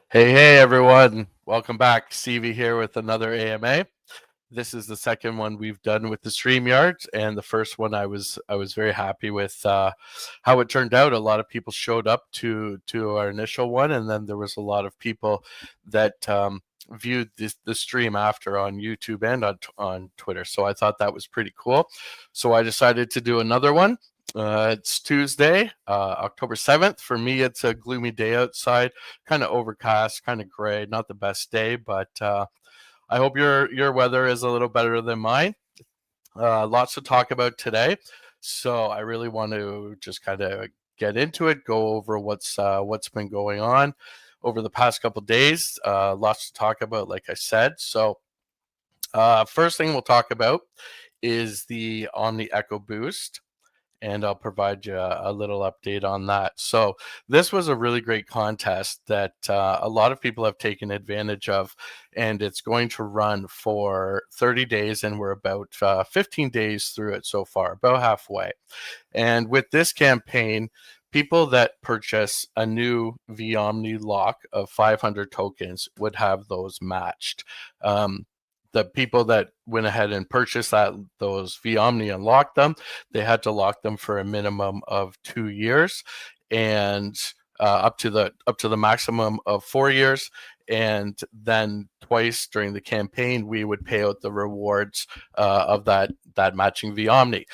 Hey everyone. Welcome back. CV here with another AMA. This is the second one we've done with the StreamYard, and the first one I was very happy with how it turned out. A lot of people showed up to our initial one, and then there was a lot of people that viewed the stream after on YouTube and on Twitter. So I thought that was pretty cool. So I decided to do another one. It's Tuesday, October 7th. For me, it's a gloomy day outside, kind of overcast, kind of gray, not the best day, but I hope your weather is a little better than mine. Lots to talk about today, so I really want to just kind of get into it, go over what's been going on over the past couple days. Lots to talk about, like I said. So first thing we'll talk about is the Omni Echo Boost, and I'll provide you a little update on that. So this was a really great contest that a lot of people have taken advantage of, and it's going to run for 30 days, and we're about 15 days through it so far, about halfway. And with this campaign, people that purchase a new vOmni lock of 500 tokens would have those matched. The people that went ahead and purchased those vOmni and locked them, they had to lock them for a minimum of 2 years, and up to the maximum of 4 years. And then twice during the campaign, we would pay out the rewards of that matching vOmni.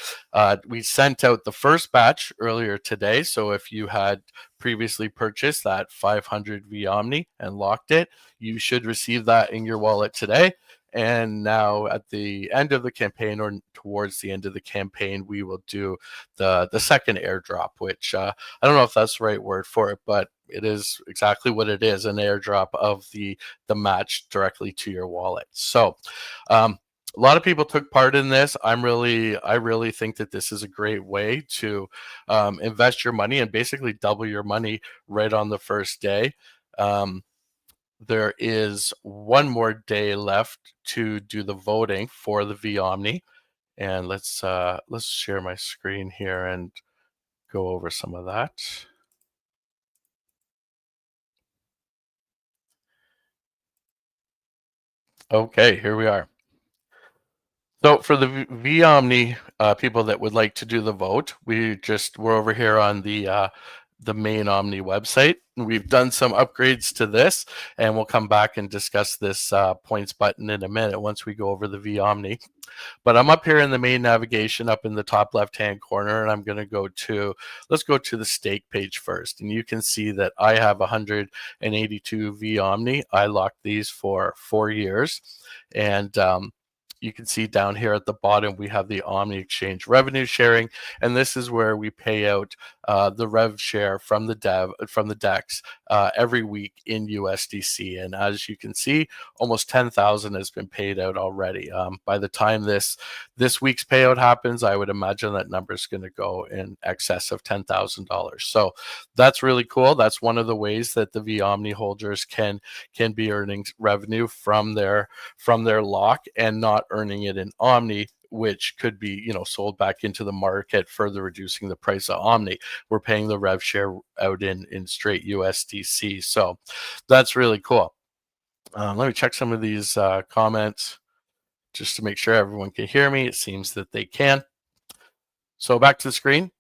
We sent out the first batch earlier today, so if you had previously purchased that 500 vOmni and locked it, you should receive that in your wallet today. And now at the end of the campaign, or towards the end of the campaign, we will do the second airdrop, which I don't know if that's the right word for it, but it is exactly what it is, an airdrop of the match directly to your wallet. So a lot of people took part in this. I really think that this is a great way to invest your money and basically double your money right on the first day. There is one more day left to do the voting for the vOmni, and let's share my screen here and go over some of that. Okay, here we are. So for the vOmni people that would like to do the vote, we're over here on the main Omni website. We've done some upgrades to this, and we'll come back and discuss this points button in a minute once we go over the vOmni. But I'm up here in the main navigation up in the top left-hand corner, and I'm going to let's go to the stake page first. And you can see that I have 182 vOmni. I locked these for 4 years. And you can see down here at the bottom, we have the Omni Exchange revenue sharing, and this is where we pay out the rev share from the DEX every week in USDC. And as you can see, almost 10,000 has been paid out already. By the time this week's payout happens, I would imagine that number is going to go in excess of $10,000. So that's really cool. That's one of the ways that the vOmni holders can be earning revenue from their lock and not earning it in Omni, which could be, sold back into the market, further reducing the price of Omni. We're paying the rev share out in straight USDC. So that's really cool. Let me check some of these comments just to make sure everyone can hear me. It seems that they can. So back to the screen.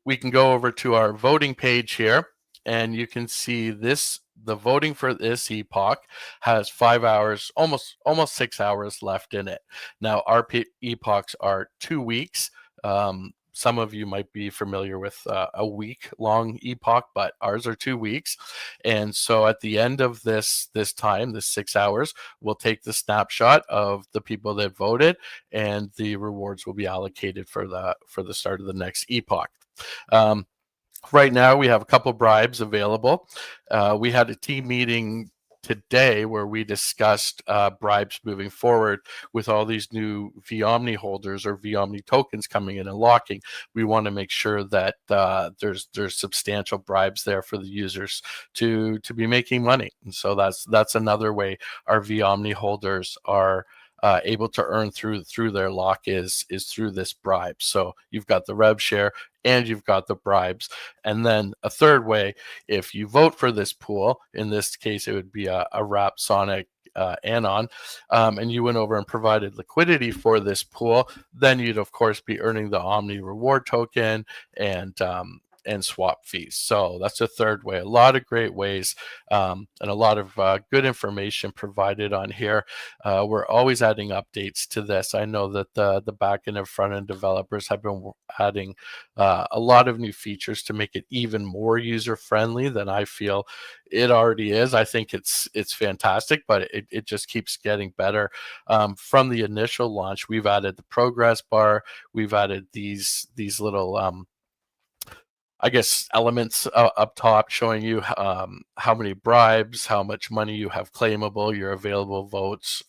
We can go over to our voting page here, and you can see this. The voting for this epoch has 5 hours, almost 6 hours left in it. Now, our epochs are 2 weeks. Some of you might be familiar with a week-long epoch, but ours are 2 weeks. And so at the end of this time, this 6 hours, we'll take the snapshot of the people that voted, and the rewards will be allocated for the start of the next epoch. Right now, we have a couple bribes available. We had a team meeting today where we discussed bribes moving forward with all these new vOmni holders or vOmni tokens coming in and locking. We want to make sure that there's substantial bribes there for the users to be making money. And so that's another way our vOmni holders are able to earn through their lock is through this bribe. So you've got the rev share and you've got the bribes. And then a third way, if you vote for this pool, in this case it would be a Wrap Sonic anon, and you went over and provided liquidity for this pool, then you'd of course be earning the Omni reward token and swap fees. So that's a third way. A lot of great ways, and a lot of good information provided on here. We're always adding updates to this. I know that the back-end and front-end developers have been adding a lot of new features to make it even more user-friendly than I feel it already is. I think it's fantastic, but it just keeps getting better. From the initial launch, we've added the progress bar. We've added these little I guess elements up top showing you how many bribes, how much money you have claimable, your available votes,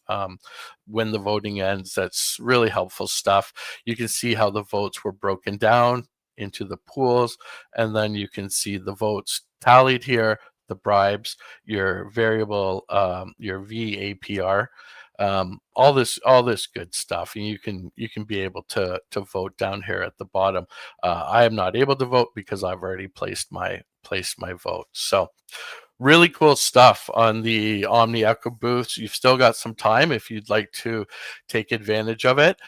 when the voting ends. That's really helpful stuff. You can see how the votes were broken down into the pools, and then you can see the votes tallied here, the bribes, your variable, your VAPR, all this good stuff, and you can be able to vote down here at the bottom. I am not able to vote because I've already placed my vote. So really cool stuff on the Omni Echo Boost. You've still got some time if you'd like to take advantage of it.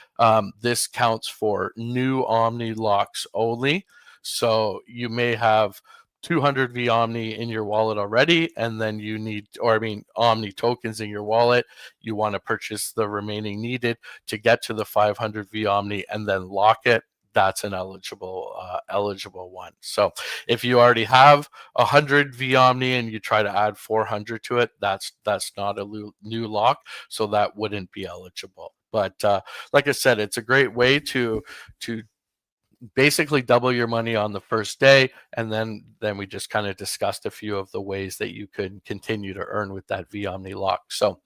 This counts for new Omni locks only. So you may have 200 V Omni in your wallet already, and then you need, or I mean, Omni tokens in your wallet. You want to purchase the remaining needed to get to the 500 V Omni and then lock it. That's an eligible one. So if you already have 100 V Omni and you try to add 400 to it, that's not a new lock, so that wouldn't be eligible. But like I said, it's a great way to basically double your money on the first day, and then we just kind of discussed a few of the ways that you could continue to earn with that V Omni lock. So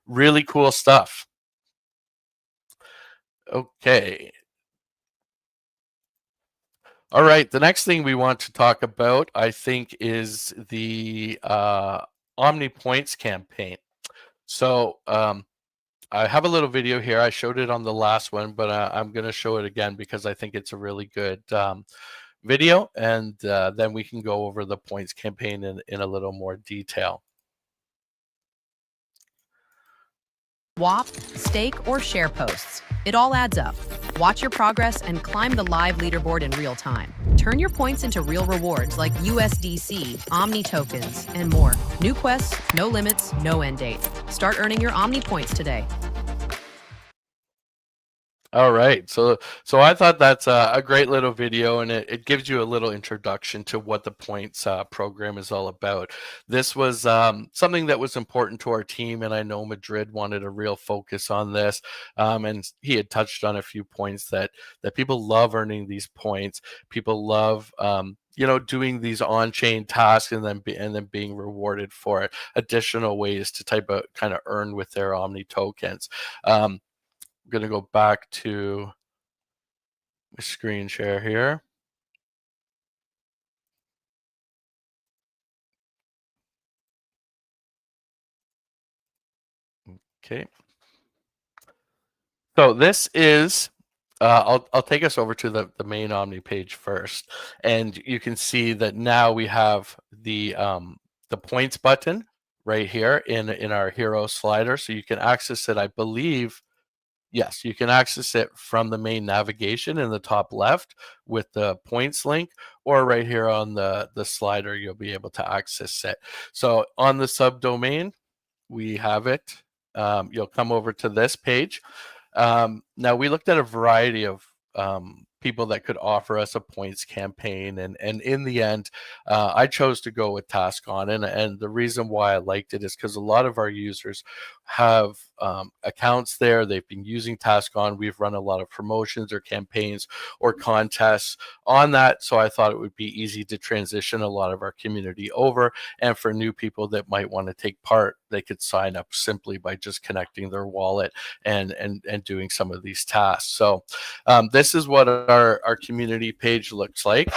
really cool stuff. Okay. All right, the next thing we want to talk about, I think, is the Omni Points campaign. So I have a little video here. I showed it on the last one, but I'm going to show it again because I think it's a really good video, and then we can go over the points campaign in a little more detail. Swap, stake, or share posts. It all adds up. Watch your progress and climb the live leaderboard in real time. Turn your points into real rewards like USDC, Omni tokens, and more. New quests, no limits, no end date. Start earning your Omni points today. All right, so I thought that's a great little video, and it gives you a little introduction to what the points program is all about. This was something that was important to our team, and I know Madrid wanted a real focus on this, and he had touched on a few points that people love earning these points. People love doing these on-chain tasks and then being rewarded for it. Additional ways to kind of earn with their Omni tokens. I'm going to go back to my screen share here. Okay. So this is, I'll take us over to the main Omni page first, and you can see that now we have the points button right here in our hero slider, so you can access it, I believe. Yes, you can access it from the main navigation in the top left with the points link, or right here on the slider, you'll be able to access it. So on the subdomain, we have it. You'll come over to this page. Now, we looked at a variety of people that could offer us a points campaign, and in the end, I chose to go with TaskOn, and the reason why I liked it is because a lot of our users have accounts there. They've been using TaskOn. We've run a lot of promotions or campaigns or contests on that, so I thought it would be easy to transition a lot of our community over, and for new people that might want to take part, they could sign up simply by just connecting their wallet and doing some of these tasks. So this is what our community page looks like.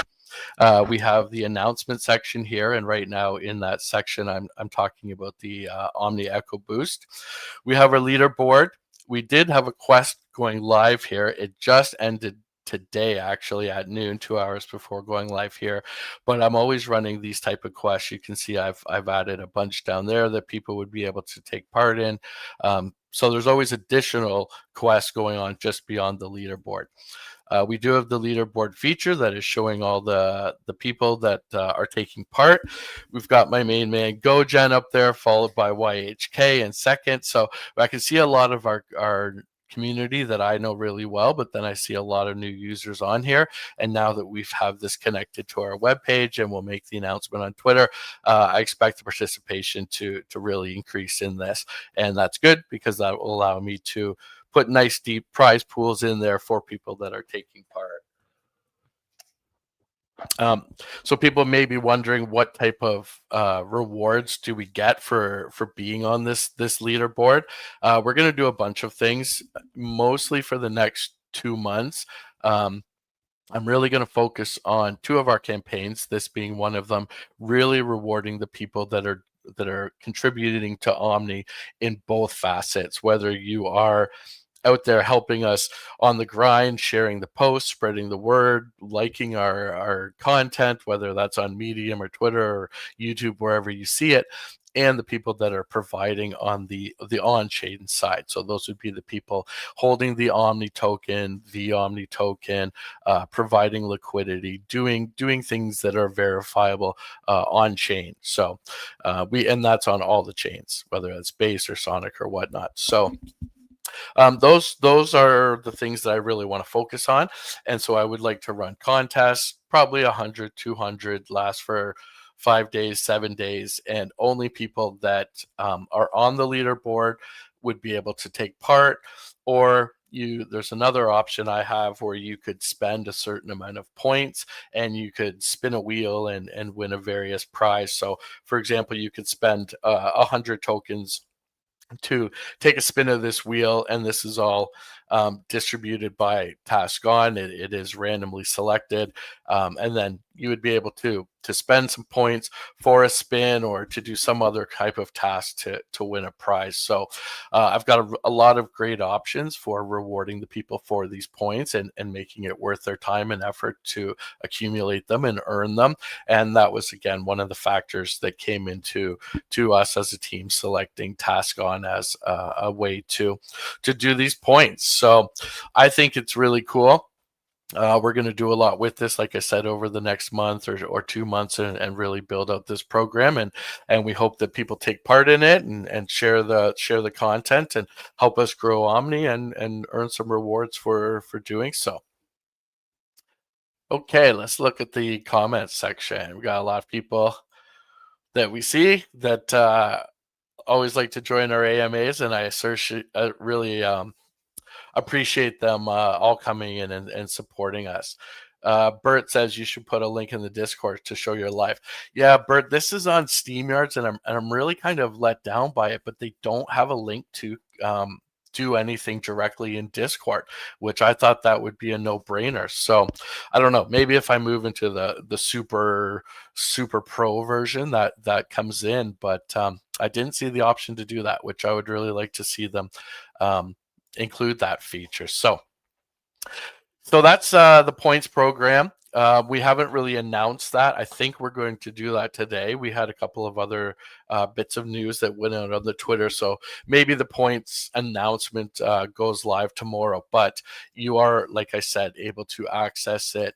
We have the announcement section here, and right now in that section, I'm talking about the Omni Echo Boost. We have our leaderboard. we did have a quest going live here. It just ended today, actually, at noon, 2 hours before going live here. But I'm always running these type of quests. You can see I've added a bunch down there that people would be able to take part in. So there's always additional quests going on just beyond the leaderboard. We do have the leaderboard feature that is showing all the people that are taking part. We've got my main man GoGen up there, followed by YHK in second. So I can see a lot of our community that I know really well, but then I see a lot of new users on here. And now that we've have this connected to our webpage and we'll make the announcement on Twitter, I expect the participation to really increase in this. And that's good because that will allow me to put nice deep prize pools in there for people that are taking part. So people may be wondering what type of rewards do we get for being on this leaderboard. We're going to do a bunch of things, mostly for the next 2 months. I'm really going to focus on 2 of our campaigns, this being one of them, really rewarding the people that are contributing to Omni in both facets, whether you are out there helping us on the grind, sharing the posts, spreading the word, liking our content, whether that's on Medium or Twitter or YouTube, wherever you see it, and the people that are providing on the on-chain side. So those would be the people holding the Omni token, the Omni token, providing liquidity, doing things that are verifiable on-chain. So and that's on all the chains, whether it's Base or Sonic or whatnot. So those are the things that I really want to focus on. And so I would like to run contests, probably 100, 200, last for 5 days, 7 days, and only people that are on the leaderboard would be able to take part. Or there's another option I have where you could spend a certain amount of points and you could spin a wheel and win a various prize. So for example, you could spend 100 tokens to take a spin of this wheel, and this is all distributed by task on. It is randomly selected, and then you would be able to spend some points for a spin or to do some other type of task to win a prize. So I've got a lot of great options for rewarding the people for these points and making it worth their time and effort to accumulate them and earn them. And that was, again, one of the factors that came into us as a team selecting task on as a way to do these points. So I think it's really cool. We're going to do a lot with this, like I said, over the next month or 2 months and really build out this program. And we hope that people take part in it and share the content and help us grow Omni and earn some rewards for doing so. Okay, let's look at the comments section. We got a lot of people that we see that always like to join our AMAs, and I really appreciate them all coming in and supporting us. Bert says you should put a link in the Discord to show your live. Yeah, Bert, this is on SteamYards, and I'm really kind of let down by it, but they don't have a link to do anything directly in Discord, which I thought that would be a no-brainer. So I don't know, maybe if I move into the super pro version that comes in, but I didn't see the option to do that, which I would really like to see them include that feature. So that's the points program. We haven't really announced that. I think we're going to do that today. We had a couple of other bits of news that went out on the Twitter, so maybe the points announcement goes live tomorrow. But you are, like I said, able to access it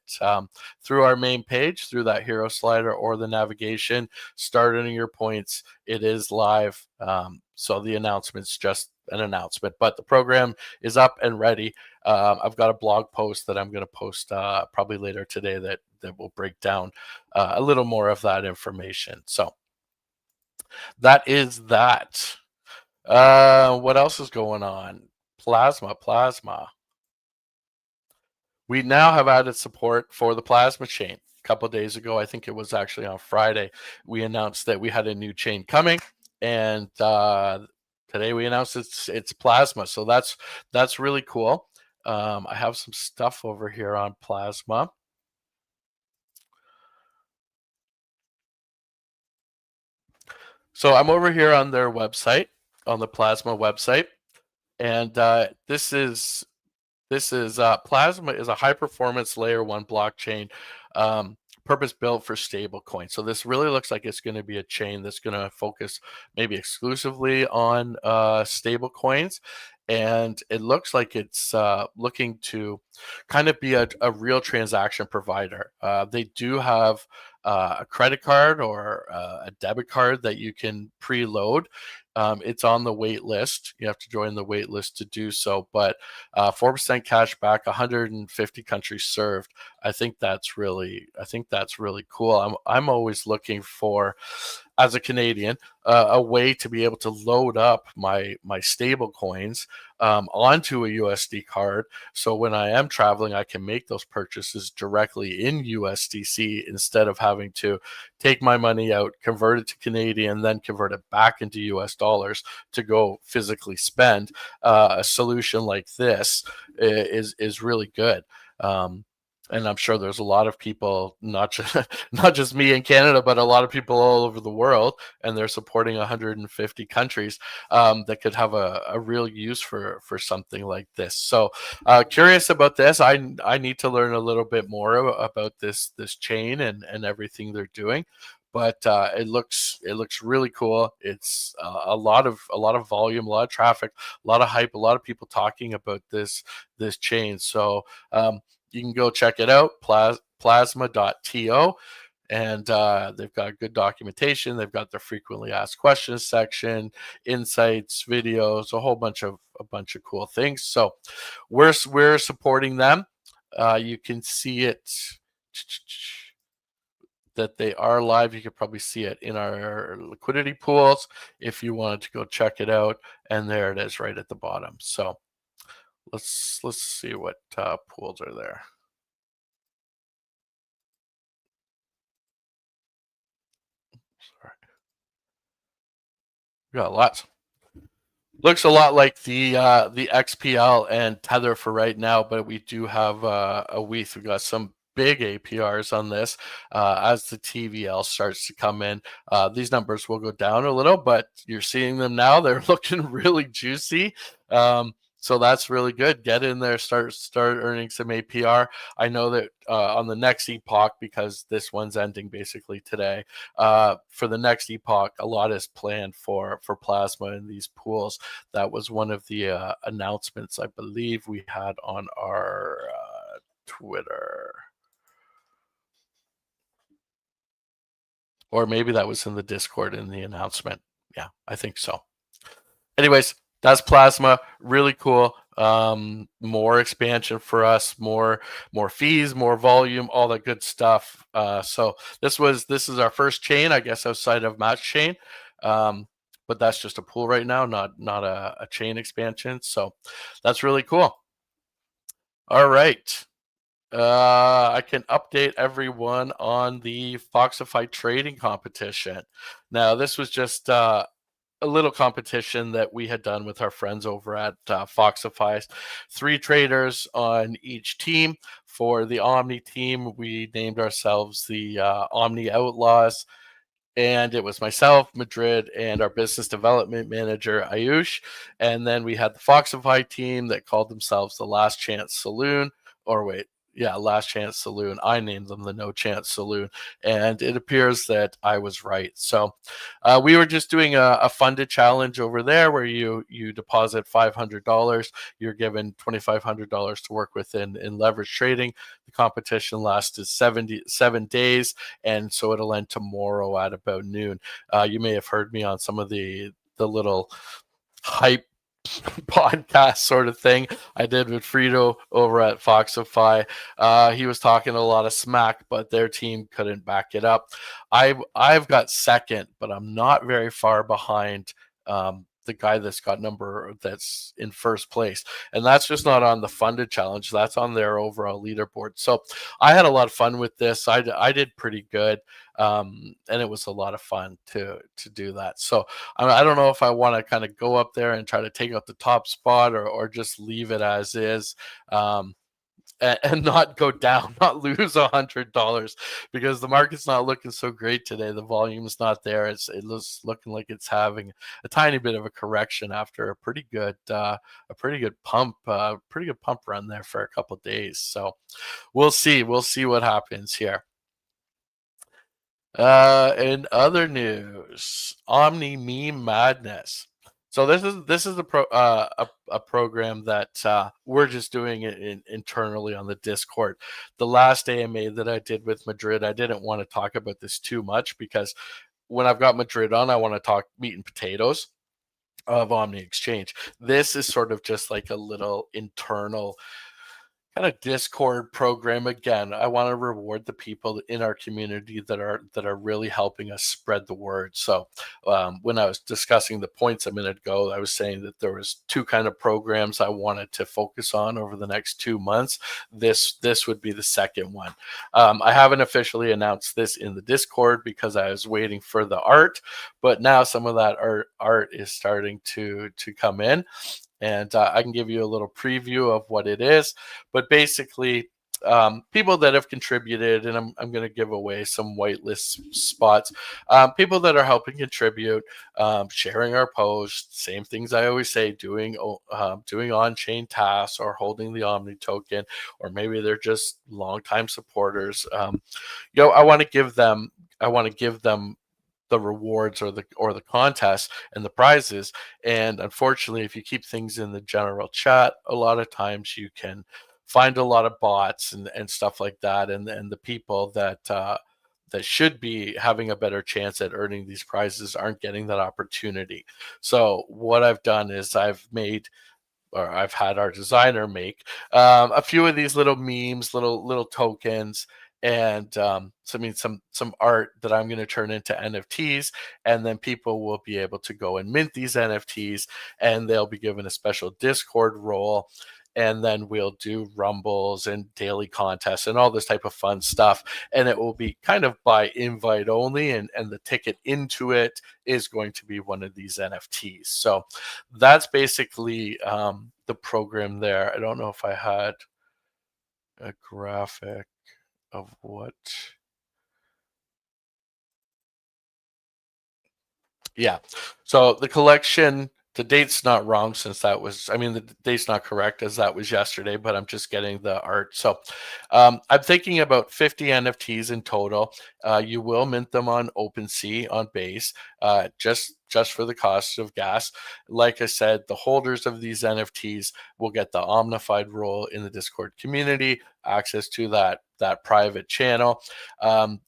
through our main page, through that hero slider or the navigation. Start earning your points. It is live. So the announcement's just an announcement, but the program is up and ready. I've got a blog post that I'm going to post probably later today that will break down a little more of that information. So that is that. What else is going on? Plasma. We now have added support for the Plasma chain. A couple of days ago, I think it was actually on Friday, we announced that we had a new chain coming, and today we announced it's Plasma. So that's really cool. I have some stuff over here on Plasma. So I'm over here on their website, on the Plasma website, And this is Plasma is a high performance layer 1 blockchain, purpose built for stable coins. So this really looks like it's going to be a chain that's going to focus maybe exclusively on stable coins. And it looks like it's looking to kind of be a real transaction provider. They do have a credit card or a debit card that you can preload. It's on the wait list. You have to join the wait list to do so, but 4% cash back, 150 countries served. I think that's really cool. I'm always looking for, as a Canadian, a way to be able to load up my stable coins onto a USD card. So when I am traveling, I can make those purchases directly in USDC instead of having to take my money out, convert it to Canadian, then convert it back into US dollars to go physically spend. A solution like this is really good. And I'm sure there's a lot of people, not just me in Canada, but a lot of people all over the world, and they're supporting 150 countries that could have a real use for something like this. So curious about this. I need to learn a little bit more about this chain and everything they're doing. But it looks really cool. It's a lot of volume, a lot of traffic, a lot of hype, a lot of people talking about this chain. So you can go check it out, plasma.to, and they've got good documentation. They've got their frequently asked questions section, insights, videos, a bunch of cool things. So we're supporting them. You can see it that they are live. You could probably see it in our liquidity pools if you wanted to go check it out. And there it is right at the bottom. So let's see what pools are there. Sorry. We got lots. Looks a lot like the XPL and Tether for right now, but we do have a WETH. We got some big APRs on this as the TVL starts to come in. These numbers will go down a little, but you're seeing them now. They're looking really juicy. So that's really good. Get in there, start earning some APR. I know that on the next epoch, because this one's ending basically today, for the next epoch, a lot is planned for Plasma in these pools. That was one of the announcements I believe we had on our Twitter. Or maybe that was in the Discord in the announcement. Yeah, I think so. Anyways, that's Plasma. Really cool. More expansion for us, more fees, more volume, all that good stuff. So this is our first chain, I guess, outside of Match Chain. But that's just a pool right now, not a chain expansion. So that's really cool. All right. I can update everyone on the Foxify trading competition. Now, this was just a little competition that we had done with our friends over at Foxify. 3 traders on each team. For the Omni team, we named ourselves the Omni Outlaws. And it was myself, Madrid, and our business development manager, Ayush. And then we had the Foxify team that called themselves the Last Chance Saloon. Last Chance Saloon. I named them the No Chance Saloon. And it appears that I was right. So we were just doing a funded challenge over there where you deposit $500. You're given $2,500 to work with in leverage trading. The competition lasted 7 days, and so it'll end tomorrow at about noon. You may have heard me on some of the little hype podcast sort of thing I did with Frito over at Foxify. He was talking a lot of smack, but their team couldn't back it up. I've got second, but I'm not very far behind the guy that's in first place. And that's just not on the funded challenge. That's on their overall leaderboard. So I had a lot of fun with this. I did pretty good. And it was a lot of fun to do that. So I don't know if I want to kind of go up there and try to take out the top spot or just leave it as is. and not go down, not lose $100, because the market's not looking so great today. The volume's not there. It looks looking like it's having a tiny bit of a correction after a pretty good pump run there for a couple of days. So we'll see what happens here. In other news, Omni Meme Madness. So this is a program that we're just doing it internally on the Discord. The last AMA that I did with Madrid, I didn't want to talk about this too much, because when I've got Madrid on, I want to talk meat and potatoes of Omni Exchange. This is sort of just like a little internal kind of Discord program. Again, I want to reward the people in our community that are really helping us spread the word. So when I was discussing the points a minute ago, I was saying that there was two kind of programs I wanted to focus on over the next 2 months. This would be the second one. I haven't officially announced this in the Discord because I was waiting for the art, but now some of that art is starting to come in. And I can give you a little preview of what it is. But basically, people that have contributed, and I'm going to give away some whitelist spots, people that are helping contribute, sharing our posts, same things I always say, doing on-chain tasks or holding the Omni token, or maybe they're just longtime supporters. I want to give them the rewards or the contests and the prizes. And unfortunately, if you keep things in the general chat, a lot of times you can find a lot of bots and stuff like that, and the people that should be having a better chance at earning these prizes aren't getting that opportunity. So what I've done is I've had our designer make a few of these little memes, little tokens, and some art that I'm going to turn into NFTs, and then people will be able to go and mint these NFTs, and they'll be given a special Discord role, and then we'll do rumbles and daily contests and all this type of fun stuff, and it will be kind of by invite only, and the ticket into it is going to be one of these NFTs. So that's basically the program there. I don't know if I had a graphic of what. Yeah. So the collection, the date's not wrong, since the date's not correct, as that was yesterday, but I'm just getting the art. So I'm thinking about 50 NFTs in total. You will mint them on OpenSea on base, just for the cost of gas. Like I said, the holders of these NFTs will get the Omnified role in the Discord community, access to that private channel.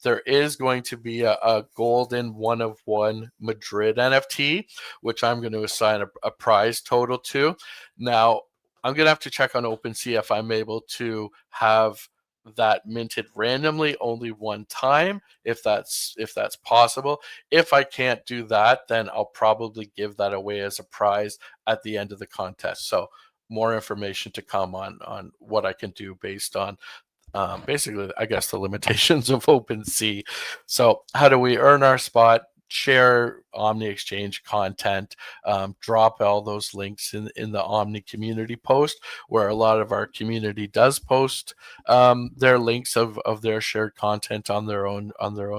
There is going to be a golden 1-of-1 Madrid NFT, which I'm going to assign a prize total to. Now, I'm going to have to check on OpenSea if I'm able to have that minted randomly only one time, if that's possible. If I can't do that, then I'll probably give that away as a prize at the end of the contest. So more information to come on what I can do based on basically, I guess, the limitations of OpenSea. So how do we earn our spot? Share Omni Exchange content, drop all those links in the Omni community post, where a lot of our community does post their links of their shared content on their own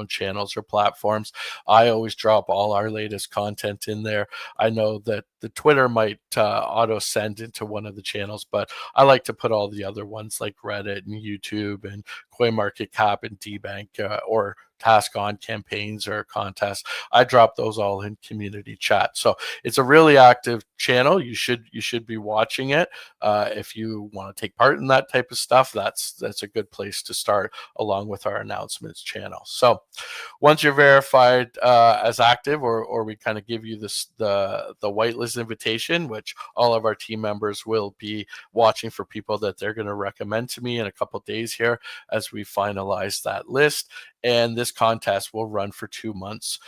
channels or platforms. I always drop all our latest content in there. I know that the Twitter might auto send into one of the channels, but I like to put all the other ones like Reddit and YouTube and CoinMarketCap and DBank or task on campaigns or contests. I drop those all in community chat. So it's a really active channel. You should be watching it. If you want to take part in that type of stuff, that's a good place to start, along with our announcements channel. So once you're verified as active, or we kind of give you the whitelist invitation, which all of our team members will be watching for people that they're going to recommend to me in a couple days here as we finalize that list. And this contest will run for 2 months,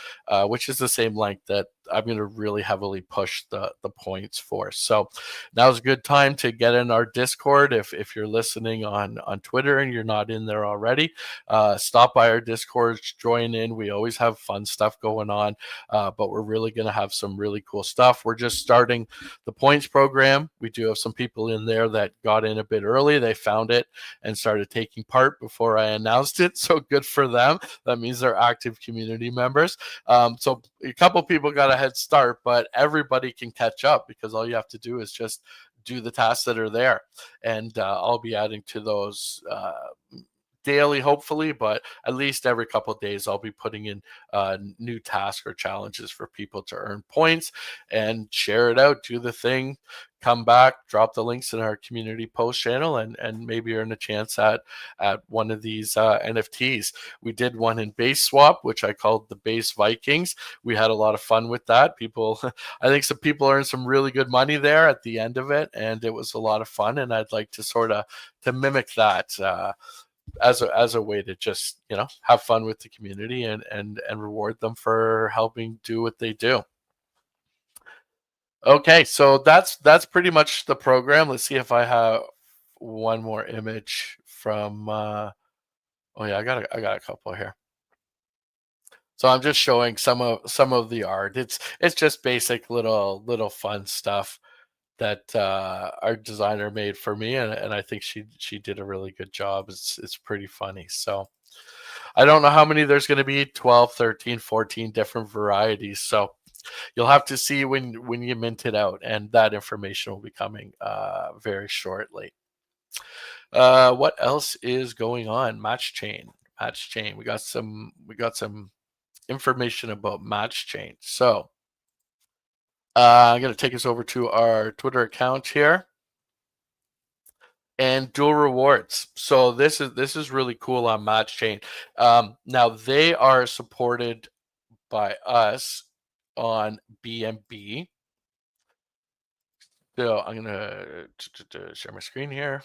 which is the same length that really heavily push the points for. So now's a good time to get in our Discord. If you're listening on Twitter and you're not in there already, stop by our Discord, join in. We always have fun stuff going on, but we're really going to have some really cool stuff. We're just starting the points program. We do have some people in there that got in a bit early. They found it and started taking part before I announced it. So good for them. That means they're active community members. So a couple people got a head start, but everybody can catch up because all you have to do is just do the tasks that are there. And I'll be adding to those daily, hopefully, but at least every couple of days I'll be putting in new tasks or challenges for people to earn points and share it out, do the thing, come back, drop the links in our community post channel, and maybe earn a chance at one of these NFTs. We did one in base swap, which I called the base Vikings. We had a lot of fun with that. People, I think some people earned some really good money there at the end of it, and it was a lot of fun. And I'd like to sort of to mimic that as a way to just, you know, have fun with the community and reward them for helping do what they do. Okay, so that's pretty much the program. Let's see if I have one more image from oh yeah, I got a couple here. So I'm just showing some of the art. It's just basic little fun stuff that our designer made for me, and I think she did a really good job. It's pretty funny. So I don't know how many there's going to be, 12, 13, 14 different varieties. So you'll have to see when you mint it out, and that information will be coming very shortly. What else is going on? Match chain. We got some information about match chain. So I'm going to take us over to our Twitter account here. And dual rewards. So this is really cool on Match Chain. Now they are supported by us on BNB. So I'm gonna share my screen here.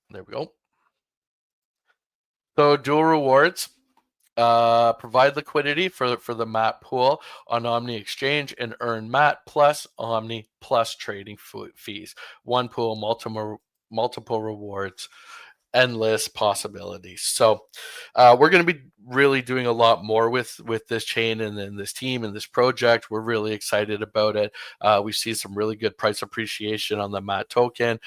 There we go. So dual rewards. Provide liquidity for the MAT pool on Omni Exchange and earn MAT plus Omni plus trading fees. One pool, multiple rewards, endless possibilities. So we're going to be really doing a lot more with this chain and then this team and this project. We're really excited about it. We see some really good price appreciation on the MAT token.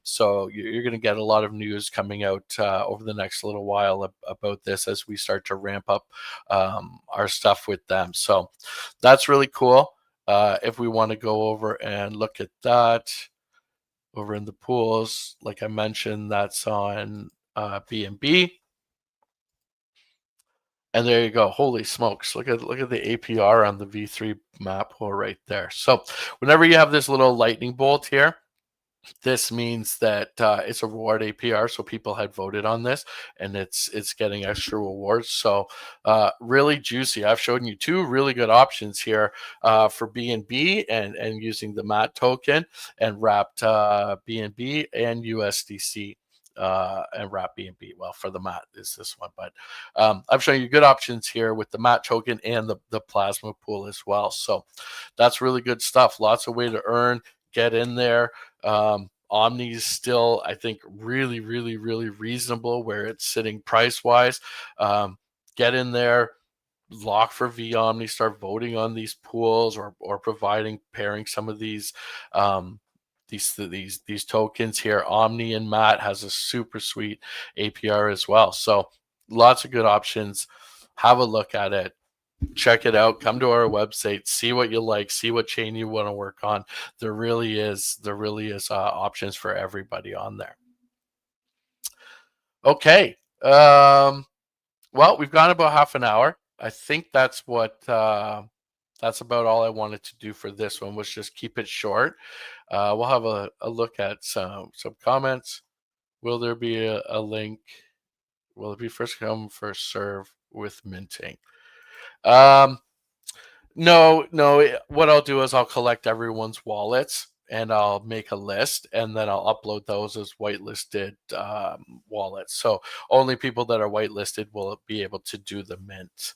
So you're going to get a lot of news coming out over the next little while about this as we start to ramp up our stuff with them. So that's really cool. If we want to go over and look at that, over in the pools, like I mentioned, that's on BNB. And there you go. Holy smokes. Look at the APR on the V3 map pool right there. So whenever you have this little lightning bolt here, this means that it's a reward APR, so people had voted on this, and it's getting extra rewards. So really juicy. I've shown you two really good options here for BNB and using the MAT token and wrapped BNB and USDC. And wrap BNB. Well, for the MAT is this one, but I'm showing you good options here with the MAT token and the plasma pool as well. So that's really good stuff. Lots of way to earn. Get in there. Omni is still, I think, really reasonable where it's sitting price wise. Get in there, lock for V Omni, start voting on these pools or pairing some of these tokens here. Omni and MAT has a super sweet APR as well. So lots of good options. Have a look at it. Check it out. Come to our website. See what you like. See what chain you want to work on. There really is options for everybody on there. Okay. Well, we've gone about half an hour. I think that's what that's about all I wanted to do for this one, was just keep it short. We'll have a look at some comments. Will there be a link? Will it be first come, first serve with minting? No. What I'll do is I'll collect everyone's wallets and I'll make a list, and then I'll upload those as whitelisted wallets. So only people that are whitelisted will be able to do the mint.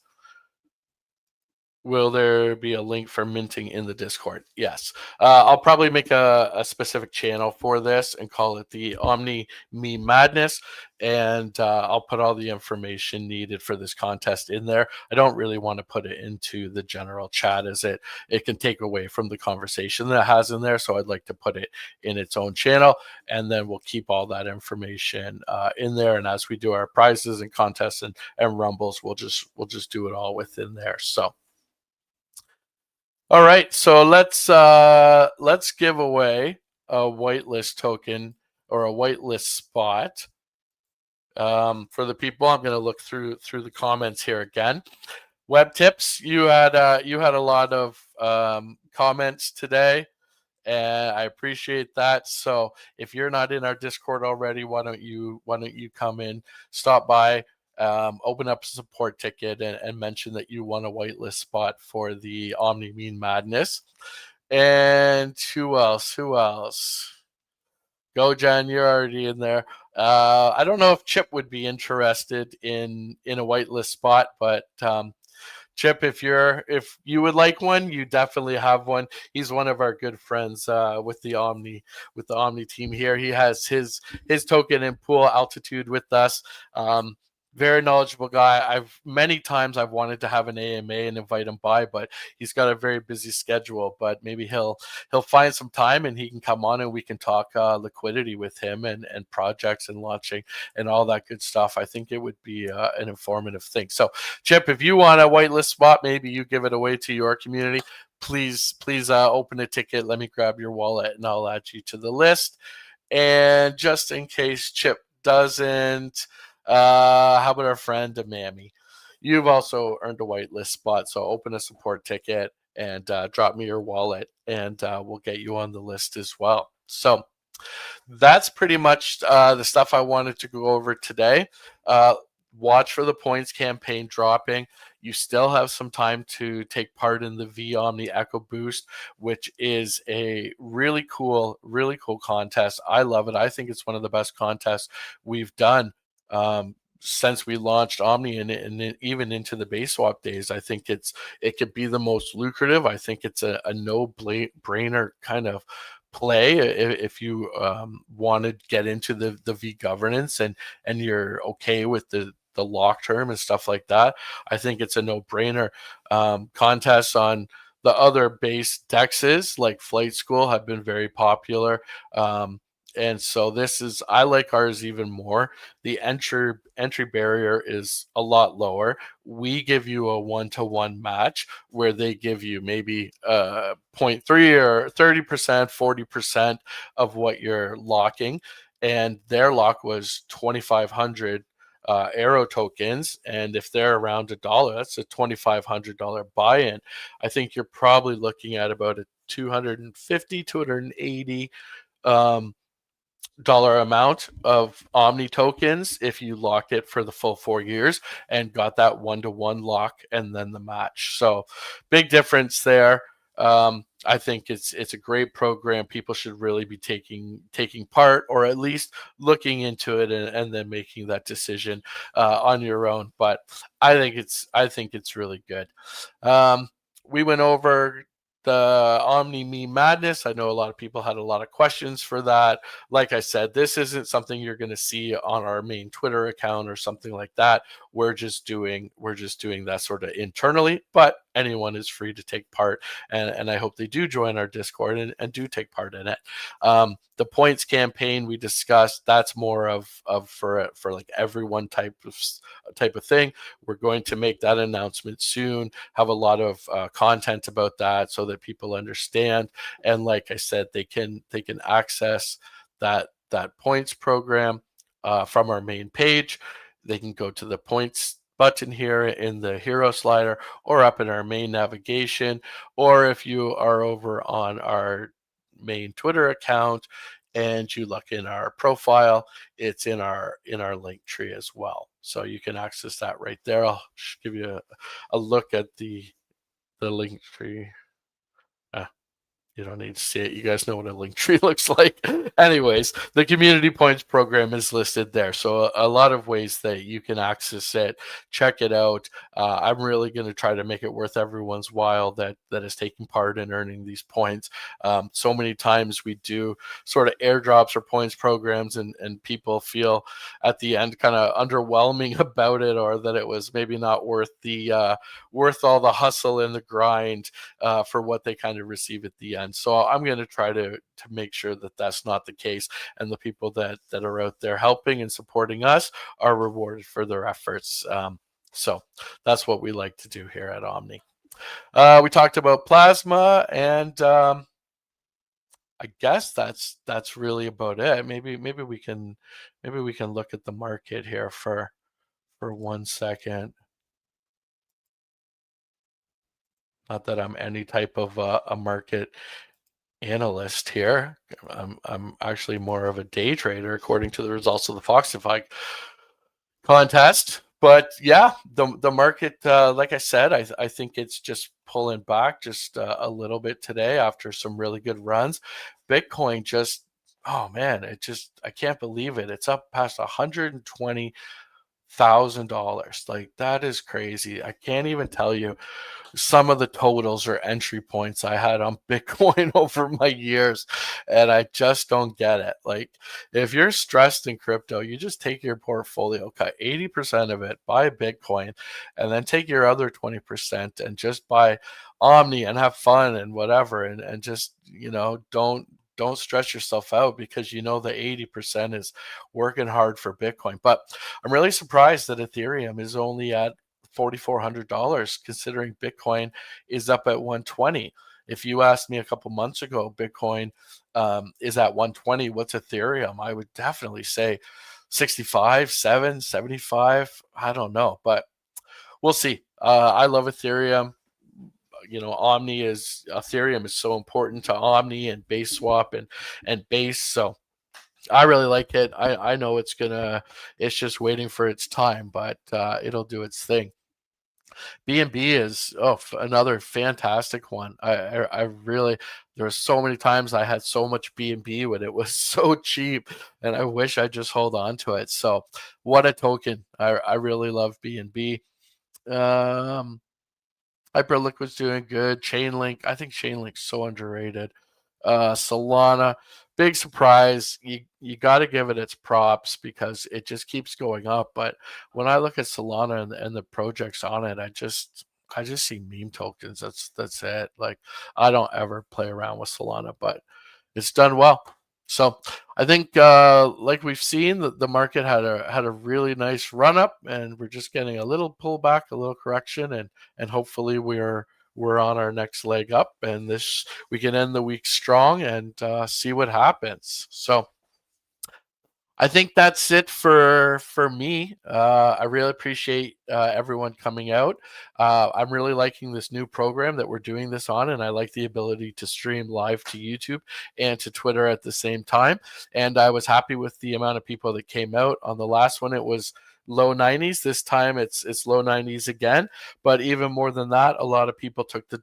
Will there be a link for minting in the Discord? Yes. I'll probably make a specific channel for this and call it the Omni Meme Madness. And I'll put all the information needed for this contest in there. I don't really want to put it into the general chat, as it can take away from the conversation that it has in there. So I'd like to put it in its own channel, and then we'll keep all that information in there. And as we do our prizes and contests and rumbles, we'll just do it all within there. So. All right, so let's give away a whitelist token or a whitelist spot for the people. I'm going to look through the comments here again. Web tips, you had a lot of comments today, and I appreciate that. So if you're not in our Discord already, why don't you come in, stop by, open up a support ticket, and mention that you want a whitelist spot for the Omni Meme Madness. And who else? Go, Jen, you're already in there. I don't know if Chip would be interested in a whitelist spot, but Chip, if you would like one, you definitely have one. He's one of our good friends with the Omni team here. He has his token in pool altitude with us. Very knowledgeable guy. Many times I've wanted to have an AMA and invite him by, but he's got a very busy schedule. But maybe he'll find some time and he can come on and we can talk liquidity with him and projects and launching and all that good stuff. I think it would be an informative thing. So Chip, if you want a whitelist spot, maybe you give it away to your community. Please open a ticket. Let me grab your wallet and I'll add you to the list. And just in case Chip doesn't, how about our friend Damami? You've also earned a whitelist spot, so open a support ticket and drop me your wallet, and we'll get you on the list as well. So that's pretty much the stuff I wanted to go over today. Watch for the points campaign dropping. You still have some time to take part in the V Omni Echo Boost, which is a really cool contest. I love it. I think it's one of the best contests we've done since we launched Omni and even into the base swap days. I think it could be the most lucrative. I think it's a no-brainer kind of play if you want to get into the V governance and you're okay with the lock term and stuff like that. I think it's a no-brainer. Contests on the other base dexes like Flight School have been very popular. And so I like ours even more. The entry barrier is a lot lower. We give you a 1-to-1 match where they give you maybe 0.3 or 30%, 40% of what you're locking. And their lock was 2,500 Arrow tokens. And if they're around $1, that's a $2,500 buy-in. I think you're probably looking at about a $250, $280 dollar amount of Omni tokens if you lock it for the full 4 years and got that 1-to-1 lock and then the match. So big difference there. I think it's a great program. People should really be taking part, or at least looking into it and then making that decision on your own. But I think it's really good. We went over the Omni Meme Madness. I know a lot of people had a lot of questions for that. Like I said, this isn't something you're going to see on our main Twitter account or something like that. We're just doing that sort of internally, but anyone is free to take part, and I hope they do join our Discord and do take part in it. The points campaign we discussed, that's more of for like everyone type of thing. We're going to make that announcement soon, have a lot of content about that so that people understand. And like I said, they can access that points program from our main page. They can go to the points button here in the hero slider or up in our main navigation, or if you are over on our main Twitter account and you look in our profile, it's in our link tree as well. So you can access that right there. I'll give you a look at the link tree. You don't need to see it. You guys know what a link tree looks like. Anyways, the community points program is listed there. So a lot of ways that you can access it. Check it out. I'm really going to try to make it worth everyone's while that is taking part in earning these points. So many times we do sort of airdrops or points programs, and people feel at the end kind of underwhelming about it, or that it was maybe not worth the worth all the hustle and the grind for what they kind of receive at the end. So I'm going to try to make sure that that's not the case, and the people that are out there helping and supporting us are rewarded for their efforts. So that's what we like to do here at Omni. We talked about plasma, and I guess that's really about it. Maybe we can look at the market here for 1 second. Not that I'm any type of a market analyst here. I'm actually more of a day trader, according to the results of the Foxify contest. But yeah, the market, like I said, I think it's just pulling back just a little bit today after some really good runs. Bitcoin just, oh man, I can't believe it. It's up past $120,000. Like, that is crazy. I can't even tell you some of the totals or entry points I had on Bitcoin over my years, and I just don't get it. Like, if you're stressed in crypto, you just take your portfolio, cut 80% of it, buy Bitcoin, and then take your other 20% and just buy Omni and have fun and whatever, and just, don't stress yourself out, because the 80% is working hard for Bitcoin. But I'm really surprised that Ethereum is only at $4,400, considering Bitcoin is up at 120. If you asked me a couple months ago, Bitcoin is at 120, what's Ethereum? I would definitely say 65, 75. I don't know, but we'll see. I love Ethereum. Ethereum is so important to Omni and Base Swap and Base. So I really like it. I know it's just waiting for its time, but it'll do its thing. B&B is another fantastic one. I really, there were so many times I had so much B&B when it was so cheap, and I wish I just hold on to it. So what a token. I really love B&B. Hyperliquid's doing good. Chainlink, I think Chainlink's so underrated. Solana, big surprise. You got to give it its props, because it just keeps going up. But when I look at Solana and the projects on it, I just see meme tokens. That's it. Like, I don't ever play around with Solana, but it's done well. So I think, like we've seen, the market had a really nice run up, and we're just getting a little pullback, a little correction, and hopefully we're on our next leg up, and we can end the week strong and see what happens. So I think that's it for me. I really appreciate everyone coming out. I'm really liking this new program that we're doing this on, and I like the ability to stream live to YouTube and to Twitter at the same time. And I was happy with the amount of people that came out. On the last one, it was low 90s. This time it's low 90s again. But even more than that, a lot of people took the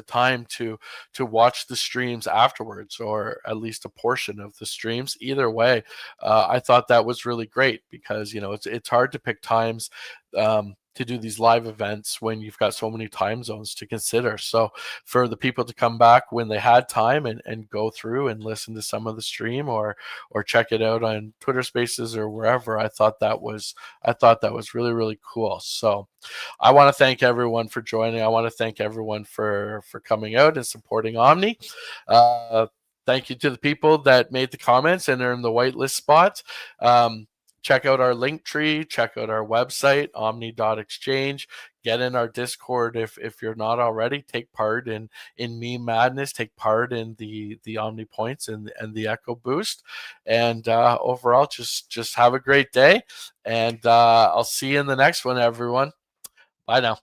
time to watch the streams afterwards, or at least a portion of the streams. Either way, I thought that was really great, because it's hard to pick times to do these live events when you've got so many time zones to consider. So for the people to come back when they had time and go through and listen to some of the stream, or check it out on Twitter Spaces or wherever, I thought that was really, really cool. So I want to thank everyone for joining. I want to thank everyone for coming out and supporting Omni. Thank you to the people that made the comments and are in the whitelist spot. Check out our link tree. Check out our website, omni.exchange. Get in our Discord if you're not already. Take part in Meme Madness. Take part in the Omni Points and the Echo Boost. And overall, just have a great day. And I'll see you in the next one, everyone. Bye now.